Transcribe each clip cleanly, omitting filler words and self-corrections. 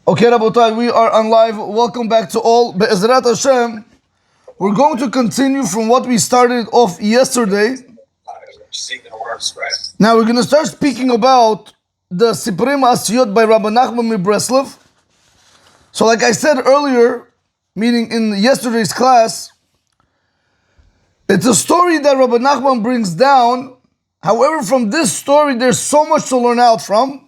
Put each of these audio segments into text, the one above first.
Okay, Rabotai, we are on live. Welcome back to all. Be'ezrat Hashem, we're going to continue from what we started off yesterday. Now we're going to start speaking about the Siprim Asiyot by Rabbi Nachman Breslev. So like I said earlier, meaning in yesterday's class, it's a story that Rabbi Nachman brings down. However, from this story, there's so much to learn out from.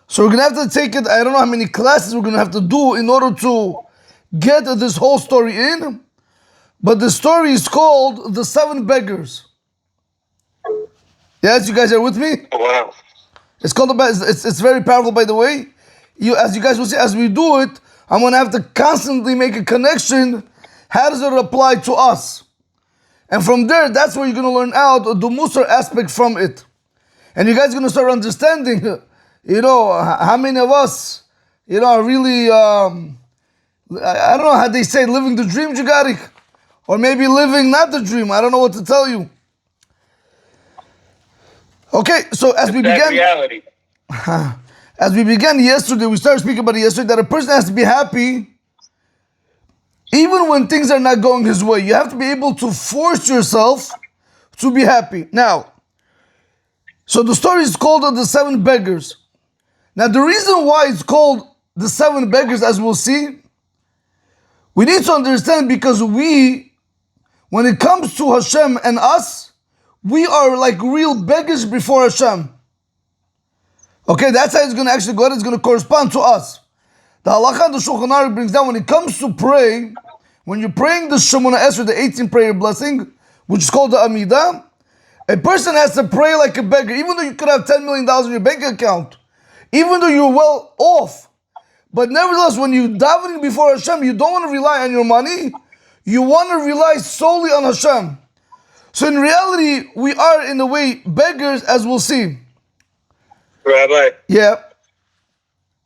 So we're going to have to take it, I don't know how many classes we're going to have to do in order to get this whole story in. But the story is called The Seven Beggars. Yes, you guys are with me? Wow. It's called, it's very powerful, by the way. As you guys will see, as we do it, I'm going to have to constantly make a connection. How does it apply to us? And from there, that's where you're going to learn out the Musar aspect from it. And you guys are going to start understanding, how many of us, are really, I don't know how they say, living the dream, Jagarik? Or maybe living not the dream. I don't know what to tell you. Okay, so as we began, reality. as we began yesterday, we started speaking about it yesterday, that a person has to be happy even when things are not going his way. You have to be able to force yourself to be happy. Now, so the story is called The Seven Beggars. Now, the reason why it's called The Seven Beggars, as we'll see, we need to understand because when it comes to Hashem and us, we are like real beggars before Hashem. Okay, that's how it's going to actually go. It's going to correspond to us. The halakha and the Shulchan Aruch brings down when it comes to pray, when you're praying the Shemona Esrei, the 18th prayer blessing, which is called the Amidah, a person has to pray like a beggar, even though you could have $10 million in your bank account, even though you're well off. But nevertheless, when you're davening before Hashem, you don't want to rely on your money. You want to rely solely on Hashem. So in reality, we are in a way beggars, as we'll see. Rabbi, Yeah.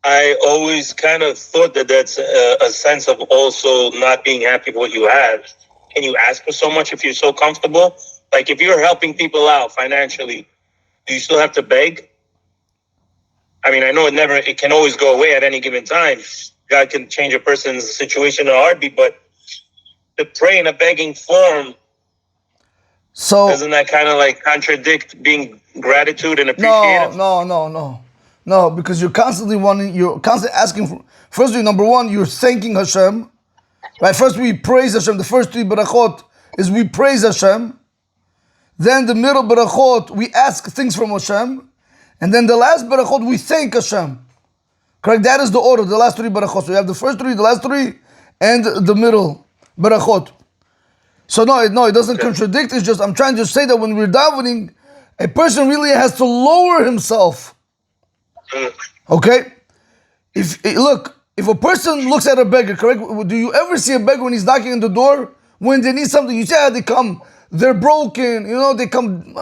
I always kind of thought that that's a sense of also not being happy with what you have. Can you ask for so much if you're so comfortable? Like if you're helping people out financially, do you still have to beg? I mean, I know it can always go away at any given time. God can change a person's situation in a heartbeat, but to pray in a begging form, So doesn't that kind of like contradict being gratitude and appreciative? No, because you're constantly asking for, firstly, number one, you're thanking Hashem. Right? First we praise Hashem. The first three barachot is we praise Hashem. Then the middle barachot, we ask things from Hashem. And then the last barachot, we thank Hashem. Correct? That is the order, the last three barachot. So you have the first three, the last three, and the middle barachot. So no, it doesn't contradict. It's just, I'm trying to say that when we're davening, a person really has to lower himself. Okay? If a person looks at a beggar, correct? Do you ever see a beggar when he's knocking on the door? When they need something, you see how they come. They're broken, they come...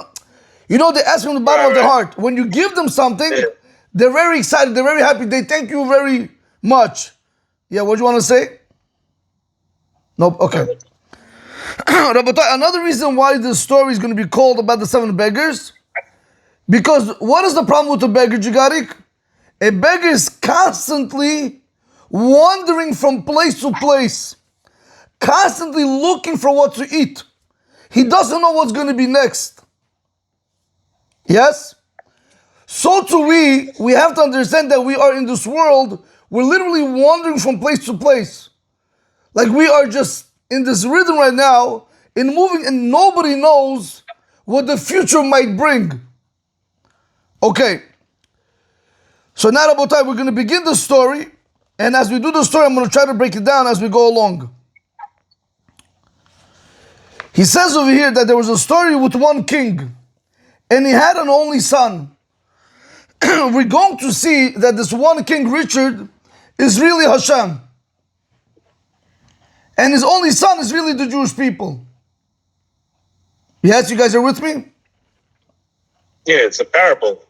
they ask from the bottom of their heart. When you give them something, they're very excited, they're very happy, they thank you very much. Yeah, what do you want to say? Nope, okay. Rabotai, another reason why this story is going to be called about the seven beggars, because what is the problem with a beggar, Jigarik? A beggar is constantly wandering from place to place, constantly looking for what to eat. He doesn't know what's going to be next. Yes? So too we have to understand that we are in this world, we're literally wandering from place to place. Like we are just in this rhythm right now, in moving, and nobody knows what the future might bring. Okay. So now, Rabotai, we're going to begin the story, and as we do the story, I'm going to try to break it down as we go along. He says over here that there was a story with one king, and he had an only son. We're going to see that this one king, Richard, is really Hashem. And his only son is really the Jewish people. Yes, you guys are with me? Yeah, it's a parable.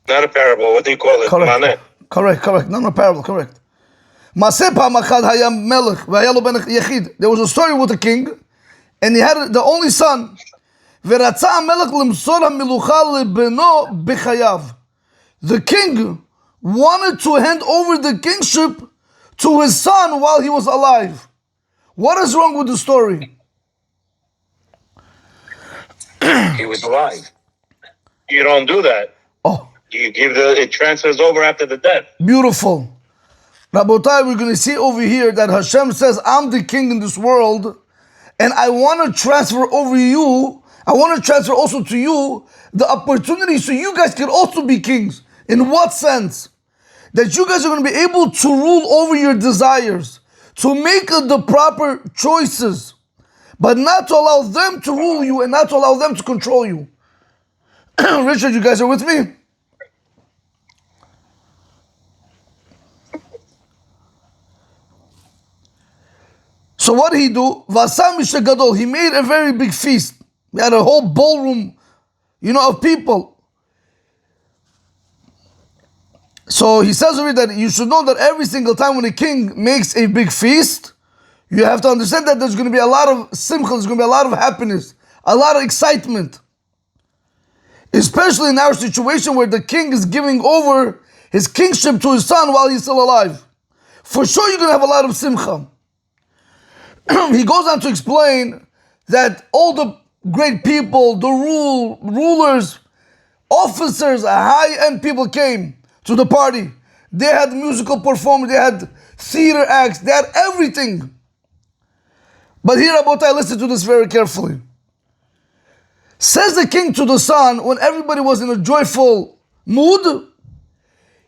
Not a parable. What do you call it? Correct. No, parable, correct. There was a story with a king, and he had the only son. The king wanted to hand over the kingship to his son while he was alive. What is wrong with the story? He was alive. You don't do that. Oh, It transfers over after the death. beautiful. Rabotai, we're going to see over here that Hashem says, I'm the king in this world, and I want to transfer over you, I want to transfer also to you the opportunity so you guys can also be kings. In what sense? That you guys are going to be able to rule over your desires, to make the proper choices, but not to allow them to rule you and not to allow them to control you. Richard, you guys are with me? So what did he do? Vasam Gadol. He made a very big feast. He had a whole ballroom, of people. So he says over here that you should know that every single time when a king makes a big feast, you have to understand that there's going to be a lot of simcha, there's going to be a lot of happiness, a lot of excitement. Especially in our situation where the king is giving over his kingship to his son while he's still alive. For sure you're going to have a lot of simcha. He goes on to explain that all the great people, the rulers, officers, high-end people came to the party. They had musical performance, they had theater acts, they had everything. But here, Rabotai, listen to this very carefully. Says the king to the son, when everybody was in a joyful mood,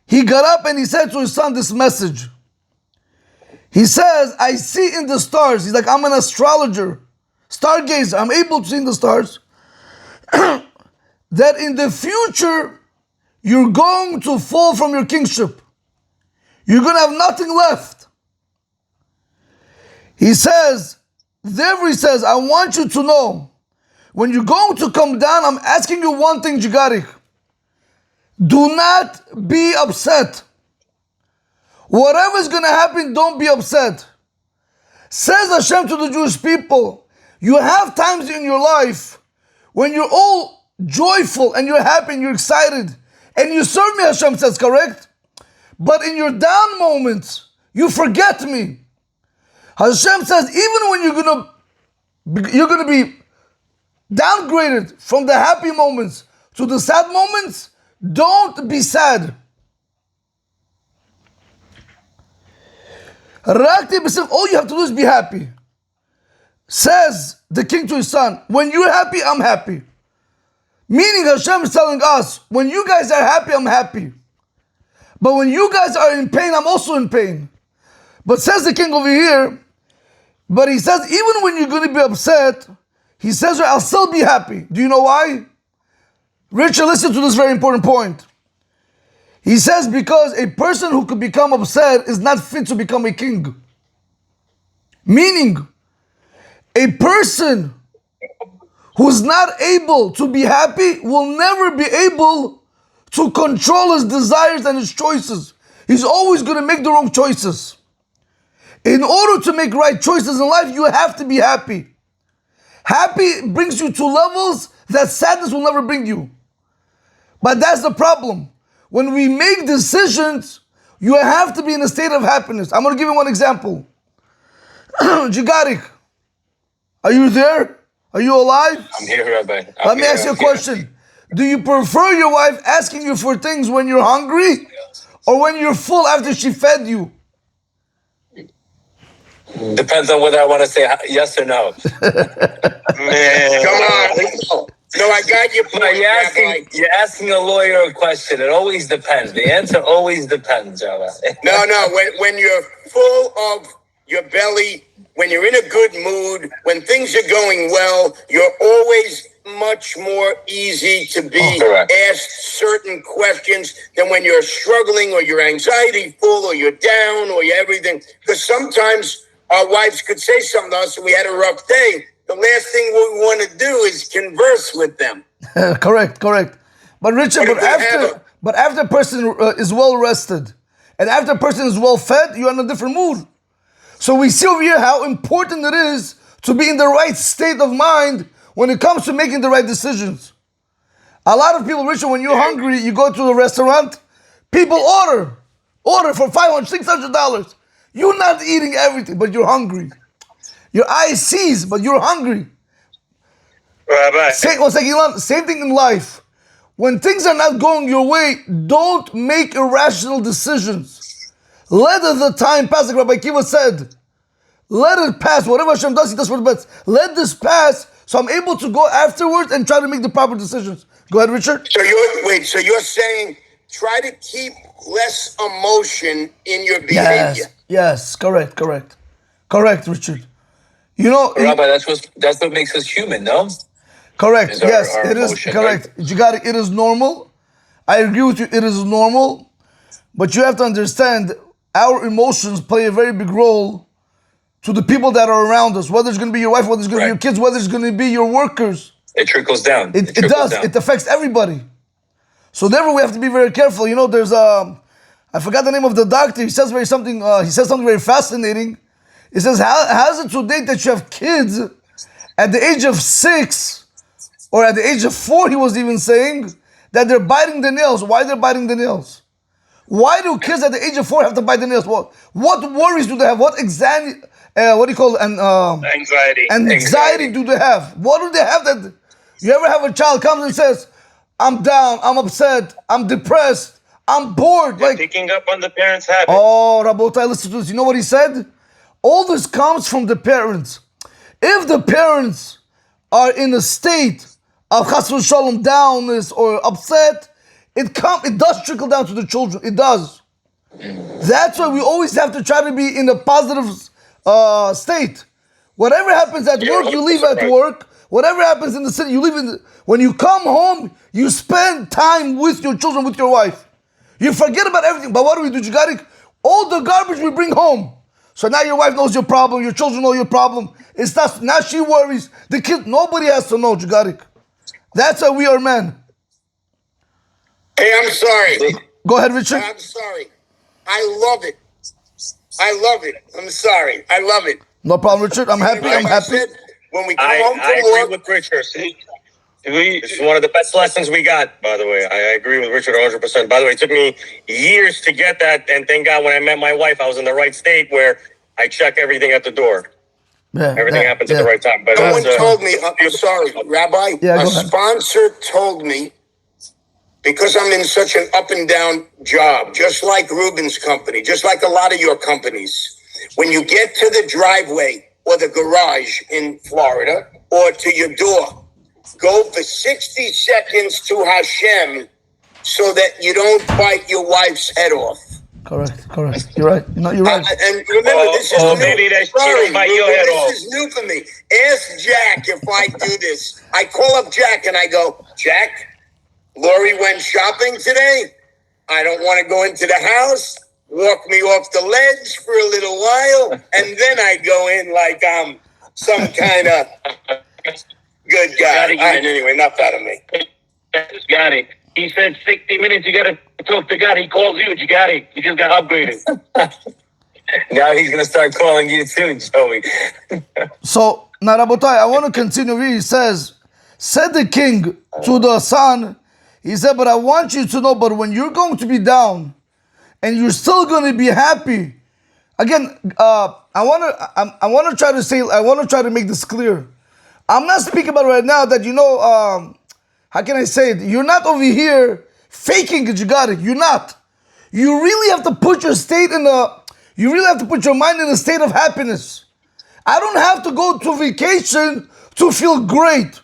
he got up and he said to his son this message. He says, I see in the stars. He's like, I'm an astrologer, stargazer. I'm able to see in the stars that in the future, you're going to fall from your kingship. You're going to have nothing left. He says, therefore he says, I want you to know, when you're going to come down, I'm asking you one thing, Jigarik. Do not be upset. Whatever's going to happen, don't be upset. Says Hashem to the Jewish people, you have times in your life when you're all joyful and you're happy and you're excited and you serve me, Hashem says, correct? But in your down moments, you forget me. Hashem says, even when you're going to be downgraded from the happy moments to the sad moments, don't be sad. All you have to do is be happy. Says the king to his son, when you're happy, I'm happy. Meaning Hashem is telling us, when you guys are happy, I'm happy. But when you guys are in pain, I'm also in pain. But says the king over here, but he says, even when you're going to be upset, he says, I'll still be happy. Do you know why? Richard, listen to this very important point. He says, because a person who could become upset is not fit to become a king. Meaning, a person who's not able to be happy will never be able to control his desires and his choices. He's always going to make the wrong choices. In order to make right choices in life, you have to be happy. Happy brings you to levels that sadness will never bring you. But that's the problem. When we make decisions, you have to be in a state of happiness. I'm going to give you one example. Jigarik, are you there? Are you alive? I'm here, Rabbi. Let me ask you a question. Do you prefer your wife asking you for things when you're hungry or when you're full after she fed you? Depends on whether I want to say yes or no. Man. Come on. No, I got your point. No, you're asking a lawyer a question. It always depends. The answer always depends, Rabbi. No. When you're full of your belly, when you're in a good mood, when things are going well, you're always much more easy to be asked certain questions than when you're struggling or you're anxiety full or you're down or you're everything. Because sometimes our wives could say something to us and we had a rough day. The last thing we want to do is converse with them. Correct. But Richard, but after a person is well rested and after a person is well fed, you're in a different mood. So we see over here how important it is to be in the right state of mind when it comes to making the right decisions. A lot of people, Richard, when you're hungry, you go to a restaurant, People order for $500, $600. You're not eating everything, but you're hungry. Your eye sees, but you're hungry. Rabbi. Same thing in life. When things are not going your way, don't make irrational decisions. Let the time pass, like Rabbi Kiva said. Let it pass. Whatever Hashem does, He does for the best. Let this pass, so I'm able to go afterwards and try to make the proper decisions. Go ahead, Richard. So you're saying try to keep less emotion in your behavior. Yes, correct, Richard. You know, Rabbi, that's what makes us human, no? correct. Our Yes, it is emotion, correct. right? You got it. It is normal. I agree with you. It is normal, but you have to understand our emotions play a very big role to the people that are around us. Whether it's going to be your wife, whether it's going to be your kids, whether it's going to be your workers. It trickles down. It trickles does. down. It affects everybody. So therefore, we have to be very careful. You know, there's I forgot the name of the doctor. He says something very fascinating. He says, how is it so date that you have kids at the age of 6 or at the age of 4? He was even saying that they're biting the nails. Why they're biting the nails? Why do kids at the age of 4 have to bite the nails? What worries do they have? What anxiety? Anxiety do they have? What do they have that? You ever have a child comes and says, I'm down, I'm upset, I'm depressed, I'm bored. Like picking up on the parents' habit. Oh, Rabotai, listen to this. You know what he said? All this comes from the parents. If the parents are in a state of chas v'shalom downness or upset, it does trickle down to the children. It does. That's why we always have to try to be in a positive state. Whatever happens at work, you leave at work. Whatever happens in the city, you leave when you come home, you spend time with your children, with your wife. You forget about everything. But what do we do, Jigarik? All the garbage we bring home. So now your wife knows your problem, your children know your problem. It's not, now she worries. The kid, nobody has to know, Jigarik. That's how we are men. Hey, I'm sorry. Go ahead, Richard. I'm sorry. I love it. I'm sorry. I love it. No problem, Richard. I'm happy. When we come home I from work, agree with Richard. This is one of the best lessons we got, by the way. I agree with Richard 100%. By the way, it took me years to get that, and thank God when I met my wife, I was in the right state where I check everything at the door. Everything happens at the right time. But someone told me, I'm sorry, Rabbi, a sponsor told me, because I'm in such an up and down job, just like Ruben's company, just like a lot of your companies, when you get to the driveway or the garage in Florida or to your door, go for 60 seconds to Hashem so that you don't bite your wife's head off. Correct. You're right. You're right. And remember, this is new. Maybe that's This is new for me. Ask Jack if I do this. I call up Jack and I go, Jack, Lori went shopping today. I don't want to go into the house. Walk me off the ledge for a little while, and then I go in like I'm some kind of good guy. Anyway, enough out of me. Got it. He said 60 minutes. You got to talk to God. He calls you. You got it. You just got upgraded. Now he's going to start calling you too, Joey. So, now, Rabotai, I want to continue here. He says, said the king to the son, he said, but I want you to know, but when you're going to be down and you're still going to be happy, again, I want to try to make this clear. I'm not speaking about right now that, how can I say it? You're not over here faking it, you got it. You're not. You really have to put your mind in a state of happiness. I don't have to go to vacation to feel great.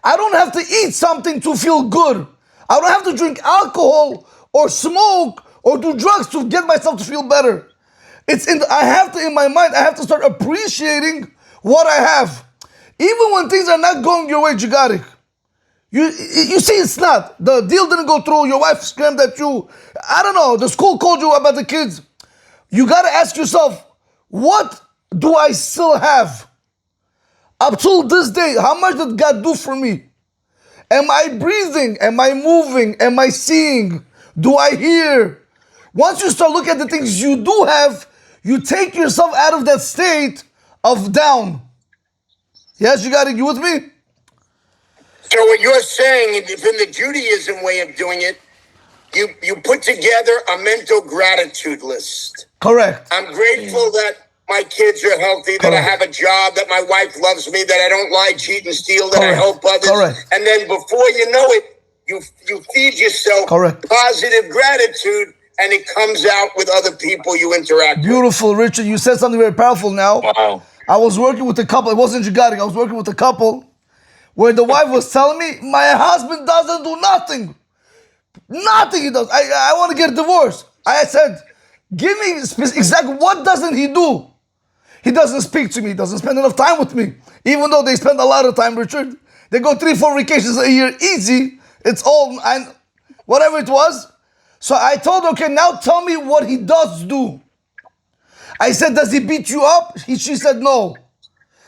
I don't have to eat something to feel good. I don't have to drink alcohol or smoke or do drugs to get myself to feel better. In my mind, I have to start appreciating what I have. Even when things are not going your way, Jigarik. You see, it's not. The deal didn't go through. Your wife screamed at you. I don't know. The school called you about the kids. You got to ask yourself, what do I still have? Up till this day, how much did God do for me? Am I breathing? Am I moving? Am I seeing? Do I hear? Once you start looking at the things you do have, you take yourself out of that state of down. Yes, you with me? So what you're saying, from the Judaism way of doing it, you put together a mental gratitude list. Correct. I'm grateful that my kids are healthy, that I have a job, that my wife loves me, that I don't lie, cheat, and steal, that I help others. Correct. And then before you know it, you feed yourself positive gratitude, and it comes out with other people you interact with. Beautiful, Richard. You said something very powerful now. Wow. I was working with a couple. It wasn't Jigarik. I was working with a couple where the wife was telling me, my husband doesn't do nothing. Nothing he does. I want to get divorced. I said, give me exactly what doesn't he do? He doesn't speak to me. He doesn't spend enough time with me. Even though they spend a lot of time, Richard. They go 3-4 vacations a year easy. It's all, whatever it was. So I told her, okay, now tell me what he does do. I said, does he beat you up? She said, no.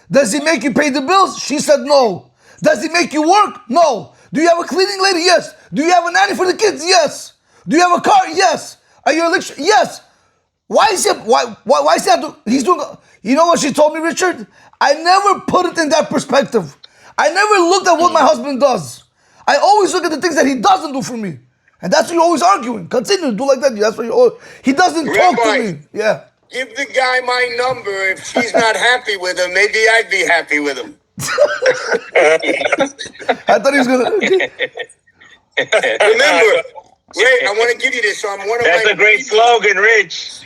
Does he make you pay the bills? She said, no. Does he make you work? No. Do you have a cleaning lady? Yes. Do you have a nanny for the kids? Yes. Do you have a car? Yes. Are you an electrician? Yes. Why is he, why is he, he's doing, you know what she told me, Richard? I never put it in that perspective. I never looked at what my husband does. I always look at the things that he doesn't do for me. And that's what you're always arguing. Continue to do like that. That's what you're always, he doesn't talk to me. Yeah. Give the guy my number. If she's not happy with him, maybe I'd be happy with him. I thought he was going to... Remember, Ray, I want to give you this. So I'm one of That's a great slogan, Rich.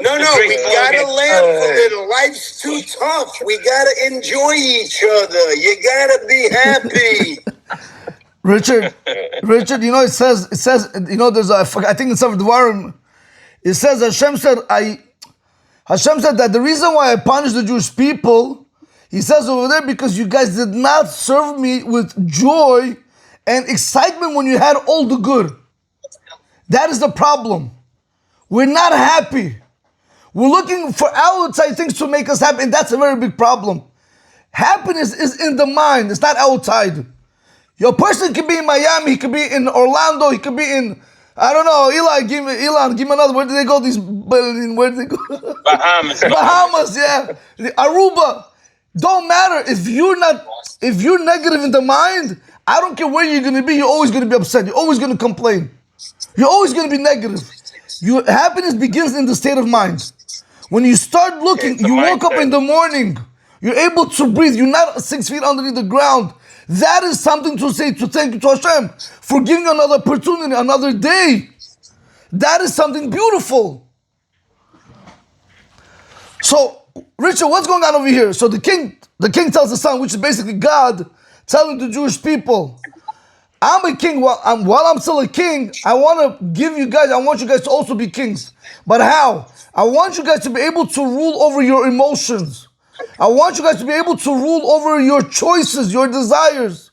No, we gotta laugh a little. Life's too tough. We gotta enjoy each other. You gotta be happy. Richard, you know, it says, you know, there's I think it's of Dvarim. It says Hashem said that the reason why I punished the Jewish people, he says over there, because you guys did not serve me with joy and excitement when you had all the good. That is the problem. We're not happy. We're looking for outside things to make us happy, and that's a very big problem. Happiness is in the mind, it's not outside. Your person can be in Miami, he could be in Orlando, he could be in, I don't know, Elon, give me another, where did they go? Where did they go? Bahamas. Bahamas, yeah. Aruba. Don't matter, if you're negative in the mind, I don't care where you're going to be, you're always going to be upset, you're always going to complain. You're always going to be negative. Your happiness begins in the state of mind. When you start looking, you woke up in the morning, you're able to breathe, you're not 6 feet underneath the ground. That is something to say, to thank you to Hashem for giving you another opportunity, another day. That is something beautiful. So, Richard, what's going on over here? So the king tells the son, which is basically God, telling the Jewish people, I'm a king. While I'm still a king, I want you guys to also be kings. But how? I want you guys to be able to rule over your emotions. I want you guys to be able to rule over your choices, your desires.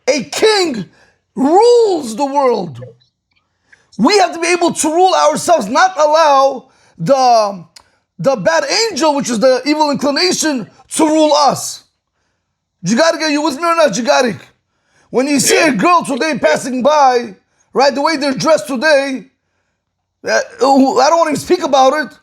A king rules the world. We have to be able to rule ourselves, not allow the bad angel, which is the evil inclination, to rule us. Jigarik, are you with me or not, Jigarik? When you see a girl today passing by, right, the way they're dressed today, I don't want to even speak about it.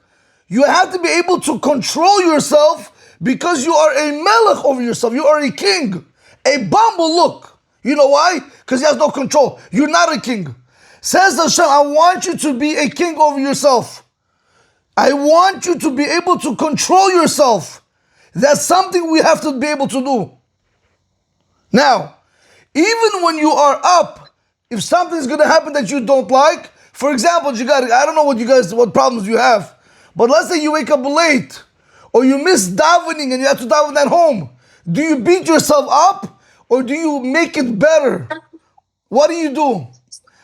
You have to be able to control yourself because you are a melech over yourself. You are a king. A bum will look. You know why? Because he has no control. You're not a king. Says Hashem, I want you to be a king over yourself. I want you to be able to control yourself. That's something we have to be able to do. Now, even when you are up, if something is going to happen that you don't like, for example, I don't know what problems you have, but let's say you wake up late, or you miss davening and you have to daven at home. Do you beat yourself up, or do you make it better? What do?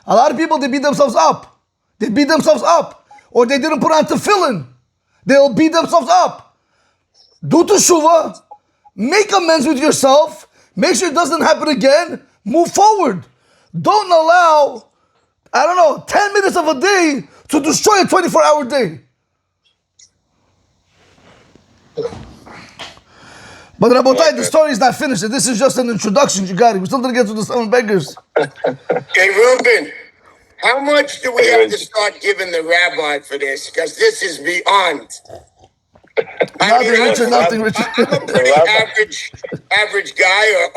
A lot of people, they beat themselves up. Or they didn't put on tefillin. They'll beat themselves up. Do teshuvah, make amends with yourself, make sure it doesn't happen again, move forward. Don't allow, 10 minutes of a day to destroy a 24-hour day. But Rabotai, the story is not finished. This is just an introduction, you got it. We're still going to get to the 7 beggars. Hey, Reuben, how much do we have to start giving the rabbi for this? Because this is beyond. Nothing, Richard. I'm a pretty average guy, or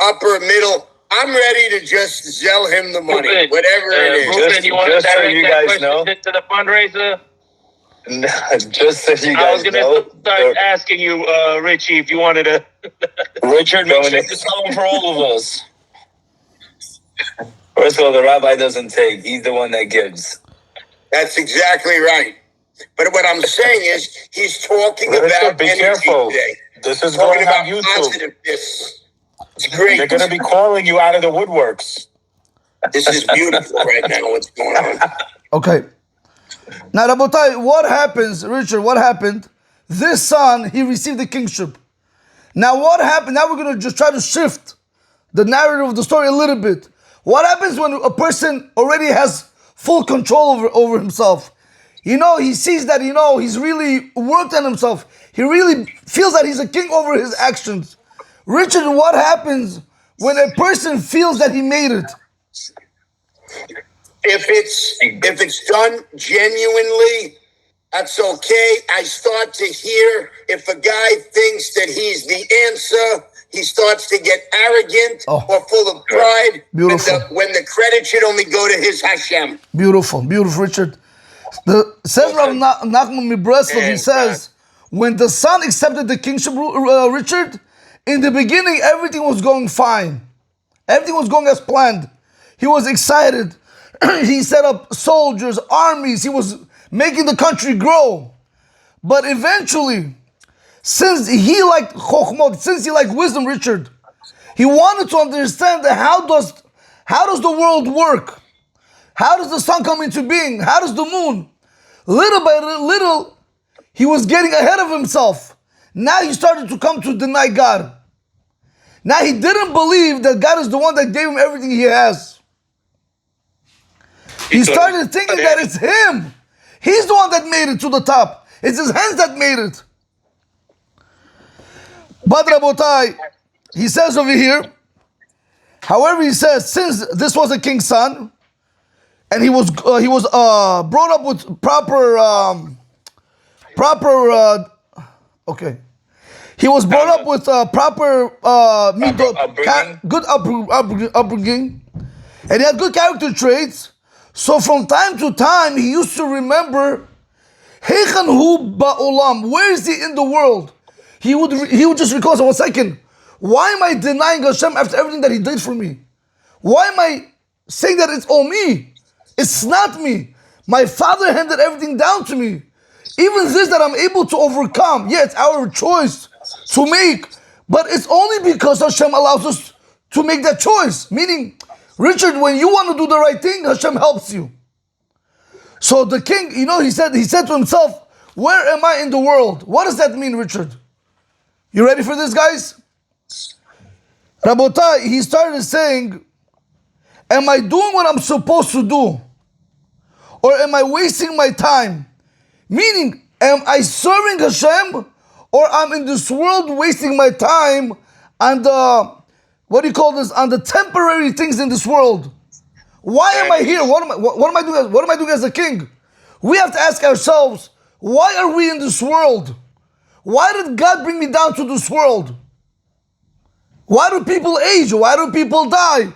upper middle I'm ready to just sell him the money, Ruben, whatever it is. Ruben, you want to just so direct you that guys question know. to the fundraiser? No, just so you I guys was gonna know, start asking you, Richie, if you wanted to. Richard, make sure to sell them for all of us. First of all, the rabbi doesn't take; he's the one that gives. That's exactly right. But what I'm saying is, he's talking Richard, about be energy careful. today. This is Talking going about on YouTube. positiveness. It's great. They're going to be calling you out of the woodworks. This is beautiful right now, what's going on. Okay. Now, Rabotai, what happens, Richard? What happened? This son, he received the kingship. Now, what happened? Now we're going to just try to shift the narrative of the story a little bit. What happens when a person already has full control over himself? You know, he sees that, you know, he's really worked on himself. He really feels that he's a king over his actions. Richard, what happens when a person feels that he made it? If it's done genuinely, that's okay. I start to hear if a guy thinks that he's the answer, he starts to get arrogant or full of pride. Beautiful. When the credit should only go to his Hashem. Beautiful, beautiful, Richard. Says Rav Nachman Mibreslov, he says, when the son accepted the kingship, Richard, in the beginning everything was going fine. Everything was going as planned. He was excited. He set up soldiers, armies. He was making the country grow. But eventually, since he liked chokhmah, since he liked wisdom, Richard, he wanted to understand that how does the world work? How does the sun come into being? How does the moon? Little by little, he was getting ahead of himself. Now he started to come to deny God. Now he didn't believe that God is the one that gave him everything he has. He started thinking that it's him. He's the one that made it to the top. It's his hands that made it. But Rabotai, he says over here, however, he says, since this was a king's son, and he was brought up with he was brought up with proper good upbringing, and he had good character traits. So from time to time, he used to remember, Heichan hu ba'olam, where is he in the world? He would just recall, so 1 second, why am I denying Hashem after everything that he did for me? Why am I saying that it's all me? It's not me. My father handed everything down to me. Even this that I'm able to overcome, yeah, it's our choice to make, but it's only because Hashem allows us to make that choice. Meaning, Richard, when you want to do the right thing, Hashem helps you. So the king, you know, he said to himself, where am I in the world? What does that mean, Richard? You ready for this, guys? Rabotai, he started saying, am I doing what I'm supposed to do? Or am I wasting my time? Meaning, am I serving Hashem? Or I'm in this world wasting my time on the, what do you call this, on the temporary things in this world? Why am I here? What am I doing as a king? We have to ask ourselves, why are we in this world? Why did God bring me down to this world? Why do people age? Why do people die?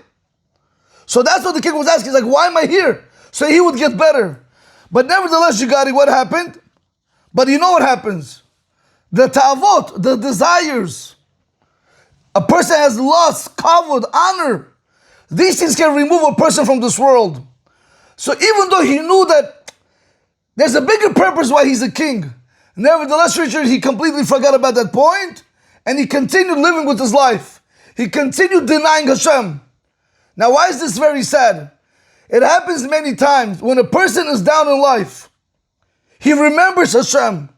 So that's what the king was asking. He's like, why am I here? So he would get better. But nevertheless, you got it, what happened? But you know what happens? The ta'avot, the desires. A person has lost, kavod, honor. These things can remove a person from this world. So even though he knew that there's a bigger purpose why he's a king, nevertheless, Richard, he completely forgot about that point, and he continued living with his life. He continued denying Hashem. Now, why is this very sad? It happens many times when a person is down in life, he remembers Hashem.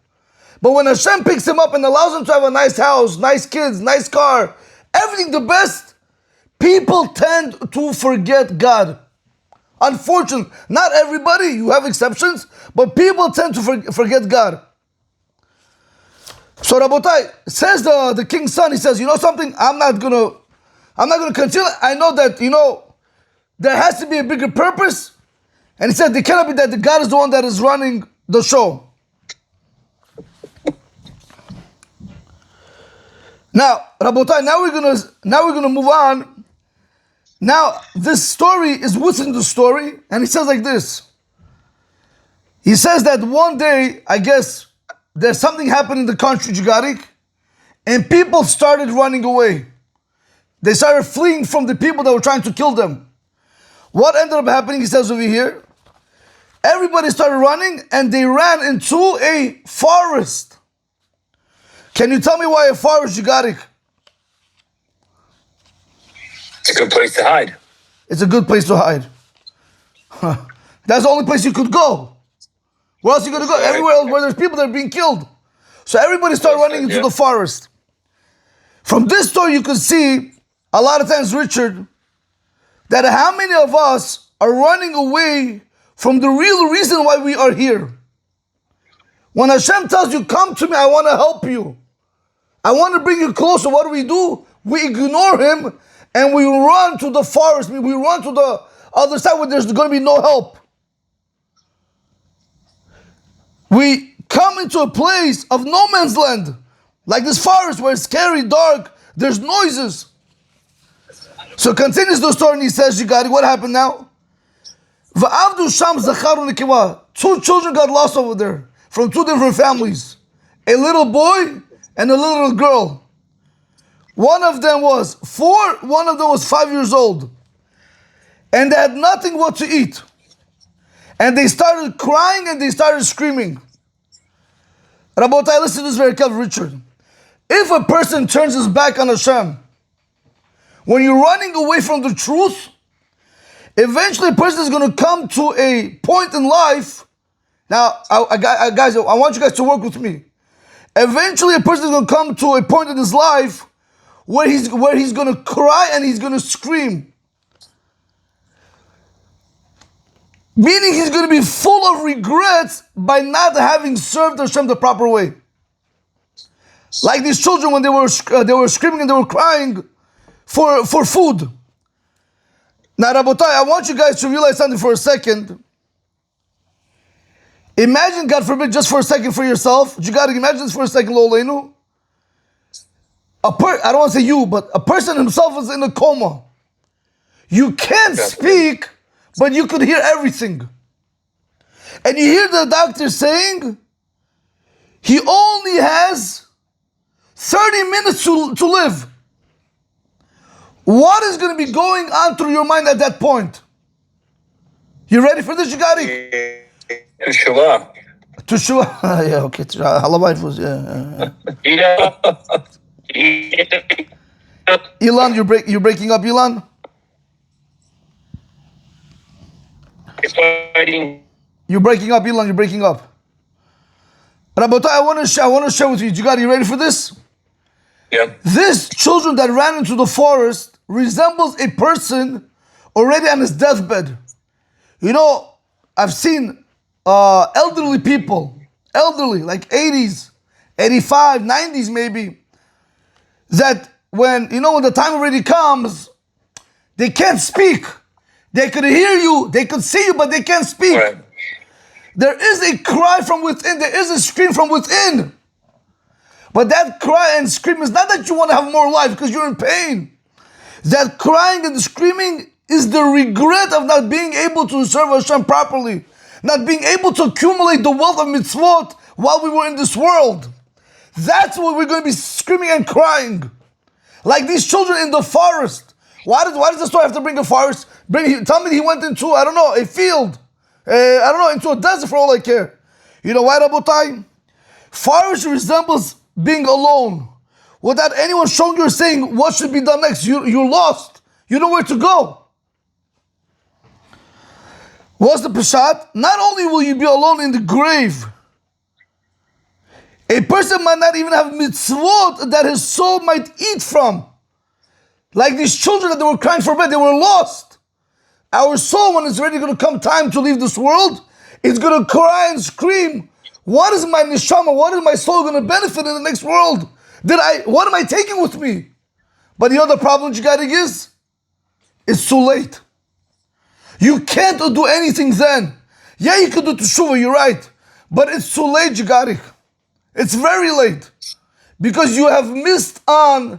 But when Hashem picks him up and allows him to have a nice house, nice kids, nice car, everything the best, people tend to forget God. Unfortunately, not everybody, you have exceptions, but people tend to forget God. So Rabotai, says the king's son, he says, you know something, I'm not gonna continue. I know that, there has to be a bigger purpose. And he said, it cannot be that the God is the one that is running the show. Now, Rabotai, now we're gonna move on Now, this story is within the story, and he says like this. He says that one day, I guess, there's something happened in the country, Jigarik, and people started running away. They started fleeing from the people that were trying to kill them. What ended up happening, he says over here, everybody started running and they ran into a forest. Can you tell me why a forest, Jigarik? It's a good place to hide. It's a good place to hide. That's the only place you could go. Where else are you going to go? Right. Everywhere else where there's people that are being killed. So everybody started running into the forest. From this story, you can see a lot of times, Richard, that how many of us are running away from the real reason why we are here. When Hashem tells you, come to me, I want to help you. I want to bring you closer. What do? We ignore him and we run to the forest. We run to the other side where there's going to be no help. We come into a place of no man's land, like this forest where it's scary, dark, there's noises. So continues the story and he says, Jigari, what happened now? V'avdu sham zacharu nekewa. 2 children got lost over there from 2 different families. A little boy and a little girl. One of them was 4, one of them was 5 years old. And they had nothing what to eat. And they started crying and they started screaming. Rabotai, listen to this very carefully, Richard. If a person turns his back on Hashem, when you're running away from the truth, eventually a person is going to come to a point in life. Now, guys, I want you guys to work with me. Eventually a person is going to come to a point in his life where he's going to cry and he's going to scream. Meaning he's going to be full of regrets by not having served Hashem the proper way. Like these children when they were screaming and they were crying for food. Now, Rabotai, I want you guys to realize something for a second. Imagine, God forbid, just for a second for yourself. You got to imagine this for a second, Lolenu. I don't want to say you, but a person himself is in a coma. You can't speak, but you could hear everything. And you hear the doctor saying, he only has 30 minutes to live. What is going to be going on through your mind at that point? You ready for this, Jigari? Teshuva. Teshuva. Yeah, okay. Halavite was, Ilan, you're breaking up, Ilan? You're breaking up, Ilan, you're breaking up. Rabotai, I want to share with you. You ready for this? Yeah. This children that ran into the forest resembles a person already on his deathbed. You know, I've seen elderly people, like 80s, 85, 90s maybe, that when the time already comes, they can't speak. They could hear you, they could see you, but they can't speak. Right. There is a cry from within, there is a scream from within. But that cry and scream is not that you want to have more life because you're in pain. That crying and screaming is the regret of not being able to serve Hashem properly. Not being able to accumulate the wealth of mitzvot while we were in this world. That's what we're going to be screaming and crying. Like these children in the forest. Why does the story have to bring a forest? Tell me he went into, I don't know, a field. Into a desert for all I care. You know why, Rabotai? Forest resembles being alone. Without anyone showing you or saying what should be done next. You're lost. You know where to go. What's the Peshat? Not only will you be alone in the grave, a person might not even have mitzvot that his soul might eat from. Like these children that they were crying for bread, they were lost. Our soul, when it's ready going to come time to leave this world, it's going to cry and scream, what is my neshama, what is my soul going to benefit in the next world? What am I taking with me? But the problem you got is, it's too late. You can't do anything then. Yeah, you can do teshuva, you're right. But it's too late, Jigarik. It's very late. Because you have missed a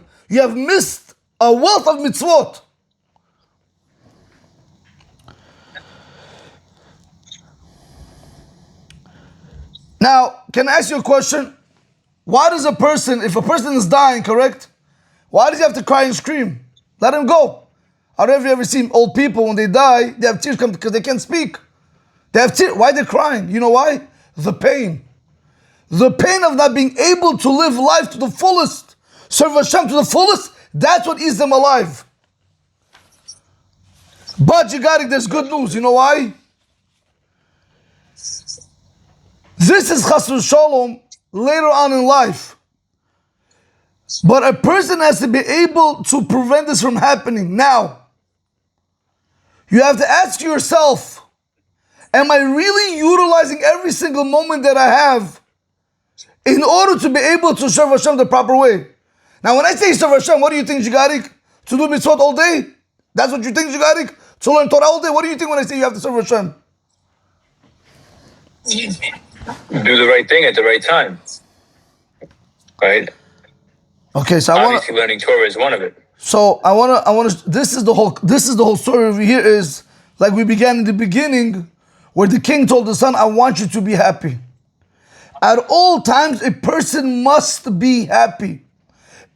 wealth of mitzvot. Now, can I ask you a question? Why does a person, if a person is dying, correct? Why does he have to cry and scream? Let him go. I don't know if you ever seen old people when they die, they have tears come because they can't speak. They have tears. Why they're crying? You know why? The pain. The pain of not being able to live life to the fullest, serve Hashem to the fullest, that's what eats them alive. But you got it, there's good news. You know why? This is chas v'shalom later on in life. But a person has to be able to prevent this from happening now. You have to ask yourself, am I really utilizing every single moment that I have in order to be able to serve Hashem the proper way? Now when I say serve Hashem, what do you think, Jigarik? To do mitzvot all day? That's what you think, Jigarik? To learn Torah all day? What do you think when I say you have to serve Hashem? Do the right thing at the right time. Right? Okay, so Obviously learning Torah is one of it. So I wanna this is the whole story over here is like we began in the beginning where the king told the son, I want you to be happy. At all times a person must be happy.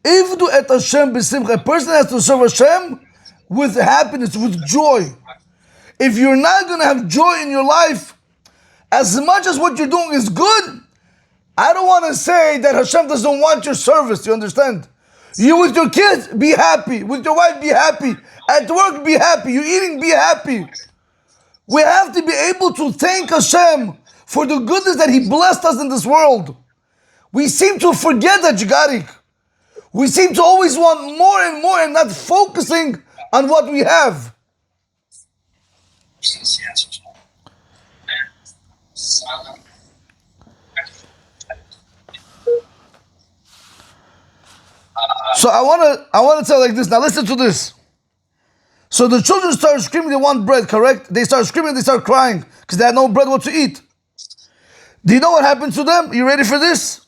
Ivdu et Hashem b'simcha. A person has to serve Hashem with happiness, with joy. If you're not gonna have joy in your life, as much as what you're doing is good, I don't want to say that Hashem doesn't want your service, you understand? You with your kids, be happy. With your wife, be happy. At work, be happy. You're eating, be happy. We have to be able to thank Hashem for the goodness that He blessed us in this world. We seem to forget that, Jigarik. We seem to always want more and more and not focusing on what we have. So I want to tell like this. Now listen to this. So the children start screaming they want bread, correct? They start screaming, they start crying because they had no bread what to eat. Do you know what happened to them? You ready for this?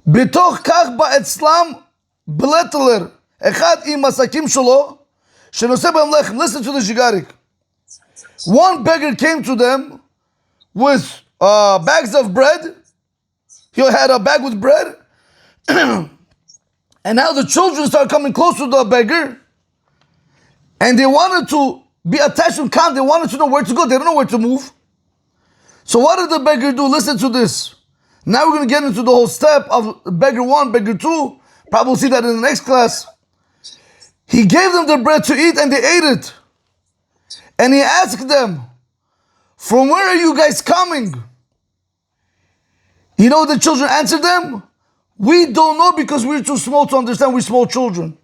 Bitoch kach ba'etzlam bletler echad im masakim shelo shenose b'hem lechem. Listen to this, Jigarik. One beggar came to them with bags of bread. He had a bag with bread. And now the children start coming close to the beggar. And they wanted to be attached to camp. They wanted to know where to go. They don't know where to move. So what did the beggar do? Listen to this. Now we're going to get into the whole step of beggar 1, beggar 2. Probably we'll see that in the next class. He gave them the bread to eat and they ate it. And he asked them, from where are you guys coming? You know what the children answered them? We don't know because we're too small to understand. We're small children.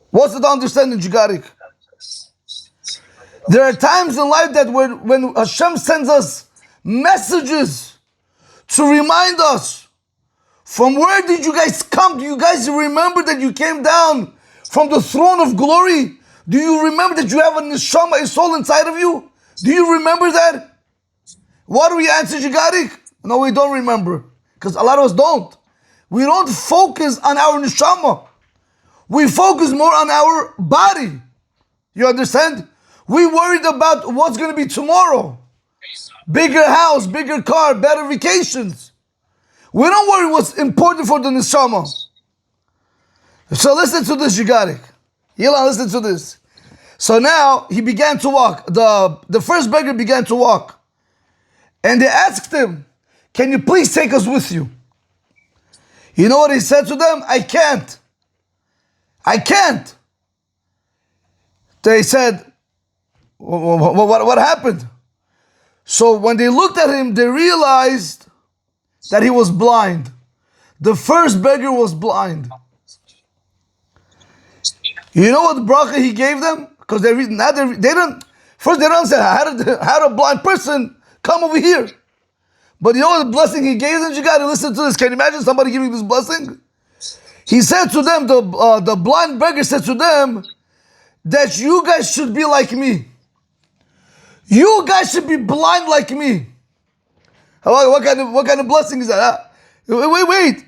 What's the understanding, Jigarik? There are times in life that when Hashem sends us messages to remind us, from where did you guys come? Do you guys remember that you came down from the throne of glory? Do you remember that you have a neshama, a soul inside of you? Do you remember that? What do we answer, Jigarik? No, we don't remember. Because a lot of us don't. We don't focus on our neshama. We focus more on our body. You understand? We worried about what's going to be tomorrow. Bigger house, bigger car, better vacations. We don't worry what's important for the neshama. So listen to this, Jigarik. Yilan, listen to this. So now he began to walk. The first beggar began to walk. And they asked him, can you please take us with you? You know what he said to them? I can't. I can't. They said, what happened? So when they looked at him, they realized that he was blind. The first beggar was blind. You know what bracha he gave them? Because they don't say, how did a blind person come over here? But you know what the blessing he gave them? You got to listen to this. Can you imagine somebody giving this blessing? He said to them, the blind beggar said to them, that you guys should be like me. You guys should be blind like me. What kind of blessing is that? Huh? Wait.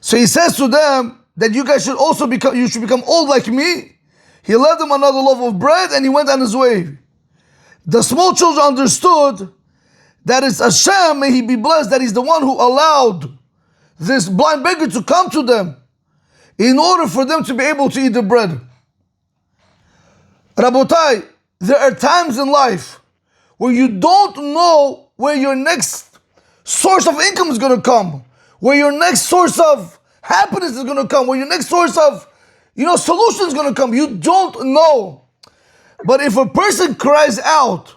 So he says to them that you guys should become old like me. He left them another loaf of bread and he went on his way. The small children understood that is Hashem, may He be blessed, that He's the one who allowed this blind beggar to come to them in order for them to be able to eat the bread. Rabotai, there are times in life where you don't know where your next source of income is going to come, where your next source of happiness is going to come, where your next source of, solution is going to come. You don't know. But if a person cries out,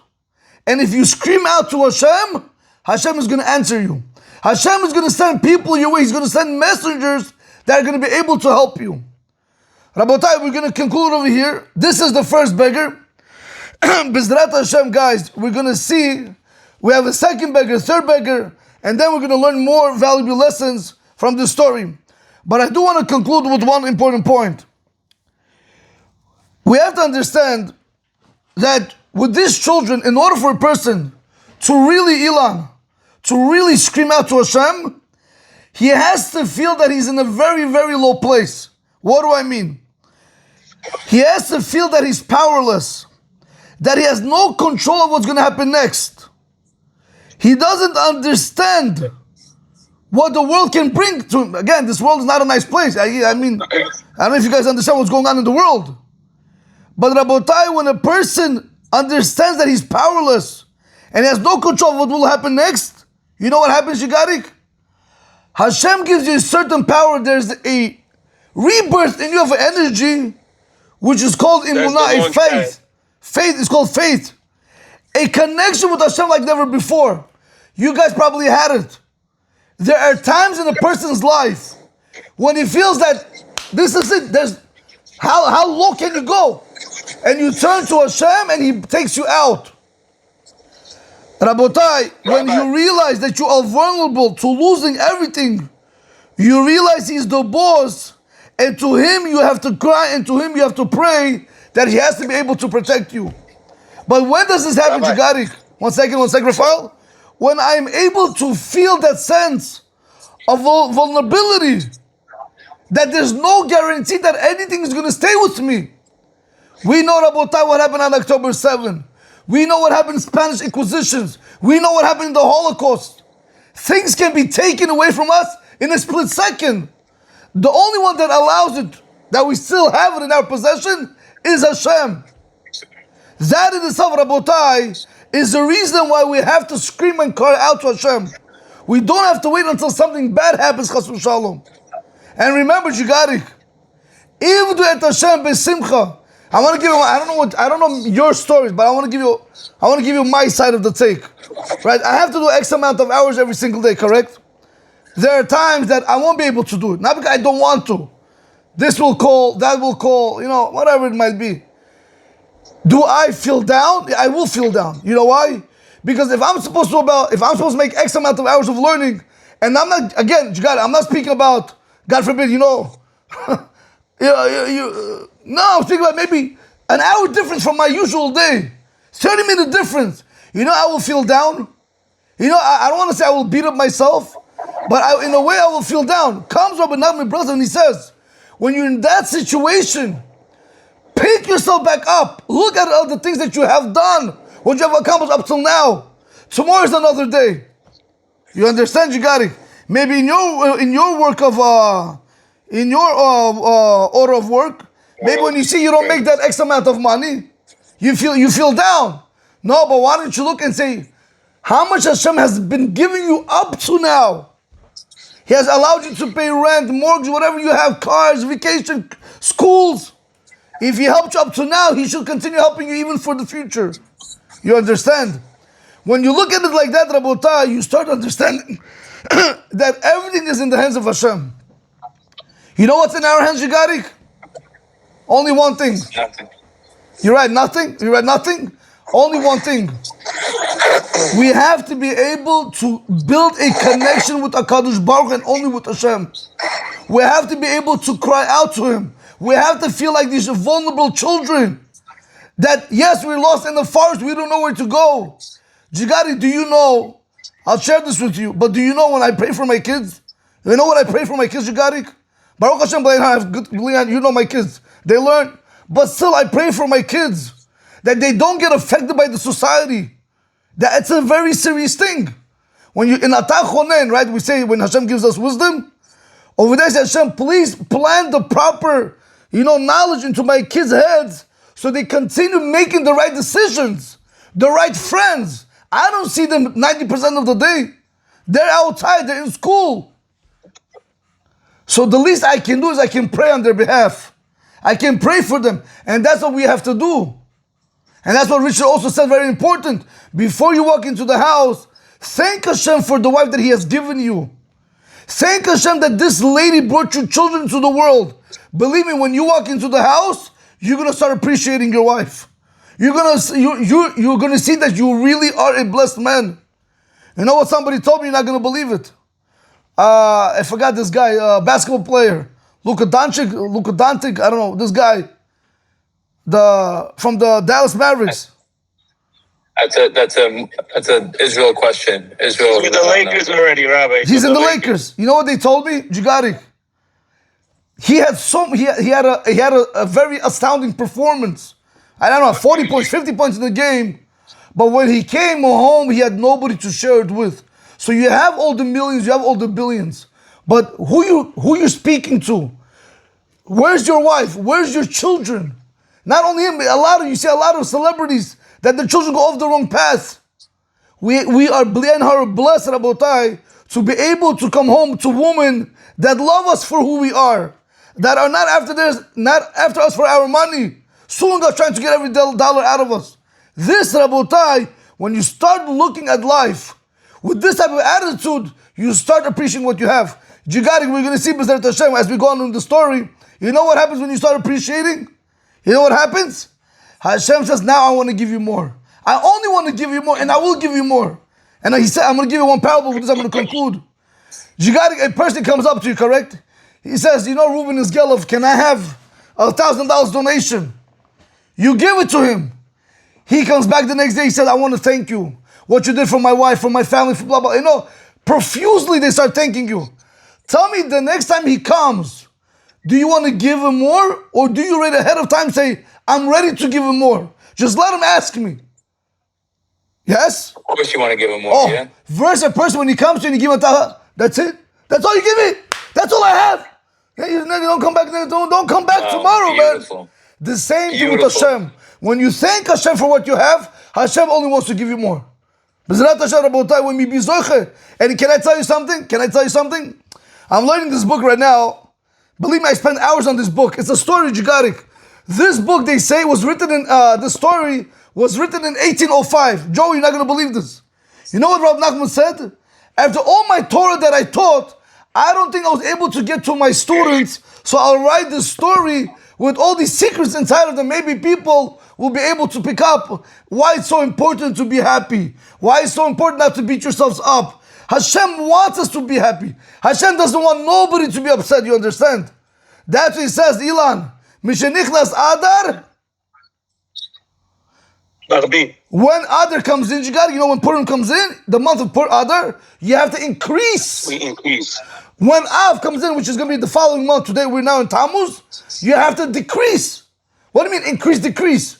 and if you scream out to Hashem, Hashem is going to answer you. Hashem is going to send people your way. He's going to send messengers that are going to be able to help you. Rabotai, we're going to conclude over here. This is the first beggar. Bizrat Hashem, guys, we're going to see, we have a second beggar, third beggar, and then we're going to learn more valuable lessons from this story. But I do want to conclude with one important point. We have to understand that with these children, in order for a person to really scream out to Hashem, he has to feel that he's in a very, very low place. What do I mean? He has to feel that he's powerless, that he has no control of what's going to happen next. He doesn't understand what the world can bring to him. Again, this world is not a nice place. I don't know if you guys understand what's going on in the world. But Rabotai, when a person understands that he's powerless and he has no control of what will happen next, you know what happens, Shigarik? Hashem gives you a certain power. There's a rebirth in you of energy, which is called imunah, a faith. Faith is called faith. A connection with Hashem like never before. You guys probably had it. There are times in a person's life when he feels that this is it. How low can you go? And you turn to Hashem and He takes you out. Rabotai, when you realize that you are vulnerable to losing everything, you realize He's the boss, and to Him you have to cry, and to Him you have to pray that He has to be able to protect you. But when does this happen, Jagarik? One second, Rafael. When I'm able to feel that sense of vulnerability, that there's no guarantee that anything is going to stay with me. We know, Rabotai, what happened on October 7. We know what happened in Spanish Inquisitions. We know what happened in the Holocaust. Things can be taken away from us in a split second. The only one that allows it, that we still have it in our possession, is Hashem. That in itself, Rabotai, is the reason why we have to scream and cry out to Hashem. We don't have to wait until something bad happens, Chas v'Shalom. And remember, Jigarik, Ivdu et Hashem besimcha. I want to give you, I don't know your stories, but I want to give you my side of the take. Right? I have to do X amount of hours every single day, correct? There are times that I won't be able to do it. Not because I don't want to. This will call, that will call, whatever it might be. Do I feel down? I will feel down. You know why? Because if I'm supposed to make X amount of hours of learning, and I'm not, again, I'm not speaking about, God forbid, no, I'm thinking about maybe an hour difference from my usual day. 30-minute difference. I will feel down. I don't want to say I will beat up myself, but in a way I will feel down. Comes Rabbi Nachman brother and he says, when you're in that situation, pick yourself back up. Look at all the things that you have done, what you have accomplished up till now. Tomorrow is another day. You understand, Jigari? Maybe in your work of in your order of work, maybe when you see you don't make that X amount of money, you feel down. No, but why don't you look and say, how much Hashem has been giving you up to now? He has allowed you to pay rent, mortgage, whatever you have, cars, vacation, schools. If He helped you up to now, He should continue helping you even for the future. You understand? When you look at it like that, Rabotai, you start understanding that everything is in the hands of Hashem. You know what's in our hands, Yigarik? Only one thing. Nothing. You read nothing? You read nothing? Only one thing. We have to be able to build a connection with HaKadosh Baruch and only with Hashem. We have to be able to cry out to Him. We have to feel like these vulnerable children. That yes, we're lost in the forest, we don't know where to go. Jigari, do you know, I'll share this with you, but do you know when I pray for my kids? You know what I pray for my kids, Jigari? Baruch Hashem, you know my kids. They learn, but still I pray for my kids that they don't get affected by the society. That's a very serious thing. When you in Atah Chonen, right? We say when Hashem gives us wisdom, over there says Hashem, please plant the proper, knowledge into my kids' heads so they continue making the right decisions, the right friends. I don't see them 90% of the day. They're outside, they're in school. So the least I can do is I can pray on their behalf. I can pray for them. And that's what we have to do. And that's what Richard also said, very important. Before you walk into the house, thank Hashem for the wife that He has given you. Thank Hashem that this lady brought your children into the world. Believe me, when you walk into the house, you're going to start appreciating your wife. You're going to see that you really are a blessed man. You know what somebody told me? You're not going to believe it. I forgot this guy, basketball player. Luka Doncic, I don't know, this guy. From the Dallas Mavericks. That's an Israel question. Israel. He's with the Lakers already, Rabbi. He's in the Lakers. You know what they told me, Jigarik? He had a very astounding performance. I don't know, 40 points, 50 points in the game. But when he came home, he had nobody to share it with. So you have all the millions, you have all the billions. But who you speaking to? Where's your wife? Where's your children? Not only him, but you see a lot of celebrities that the children go off the wrong path. We are blessed, Rabotai, to be able to come home to women that love us for who we are, that are not after us for our money, suing us, trying to get every dollar out of us. This, Rabotai, when you start looking at life with this type of attitude, you start appreciating what you have. Jigarik, we're going to see B'ezrat Hashem as we go on in the story. You know what happens when you start appreciating? You know what happens? Hashem says, now I want to give you more. I only want to give you more, and I will give you more. And He said, I'm going to give you one parable, with this I'm going to conclude. Jigarik, a person comes up to you, correct? He says, Reuben is Gelov, can I have $1,000 donation? You give it to him. He comes back the next day, he says, I want to thank you. What you did for my wife, for my family, for blah, blah. Profusely they start thanking you. Tell me, the next time he comes, do you want to give him more? Or do you already ahead of time say, I'm ready to give him more? Just let him ask me. Yes? Of course you want to give him more, yeah? Versus a person, when he comes to you and you give him that's it? That's all you give me? That's all I have? You don't come back, don't come back tomorrow, beautiful. Man. The same thing with Hashem. When you thank Hashem for what you have, Hashem only wants to give you more. B'ezrat Hashem, Rabotai, when we be zoche. And can I tell you something? I'm learning this book right now. Believe me, I spent hours on this book. It's a story, Jigarik. This book, they say, was written in, the story was written in 1805. Joe, you're not going to believe this. You know what Rav Nachman said? After all my Torah that I taught, I don't think I was able to get to my students, so I'll write this story with all these secrets inside of them. Maybe people will be able to pick up why it's so important to be happy, why it's so important not to beat yourselves up. Hashem wants us to be happy. Hashem doesn't want nobody to be upset, you understand? That's what He says, Ilan. Mishenichnas Adar. When Adar comes in, when Purim comes in, the month of Adar, you have to increase. We increase. When Av comes in, which is going to be the following month, today we're now in Tammuz, you have to decrease. What do you mean increase, decrease?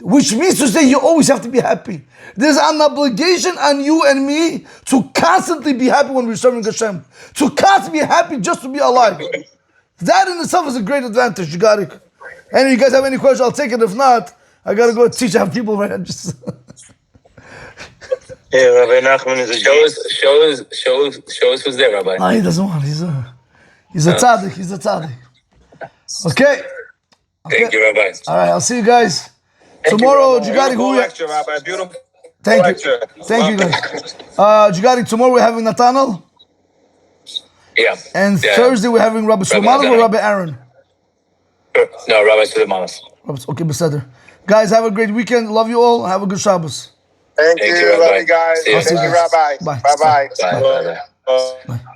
Which means to say you always have to be happy. There's an obligation on you and me to constantly be happy when we're serving Hashem. To constantly be happy just to be alive. That in itself is a great advantage, you got it. And if you guys have any questions, I'll take it. If not, I got to go teach our people right now. Just yeah, Rabbi Nachman is a show us who's there, Rabbi. No, he doesn't want. He's a tzaddik. He's a tzaddik. Okay. Thank you, Rabbi. All right, I'll see you guys tomorrow. Beautiful lecture, Rabbi. Beautiful. Thank lecture. you. Thank you, guys. Jigarik, tomorrow we're having Nathaniel. Yeah. And Thursday we're having Rabbi Sulaimanov or Rabbi Aaron? No, Rabbi Sulaimanov. Okay, Beseder. Guys, have a great weekend. Love you all. Have a good Shabbos. Thank you, Rabbi. love you guys. See you. Thank you, Rabbi. Bye. Bye-bye. Bye. Bye.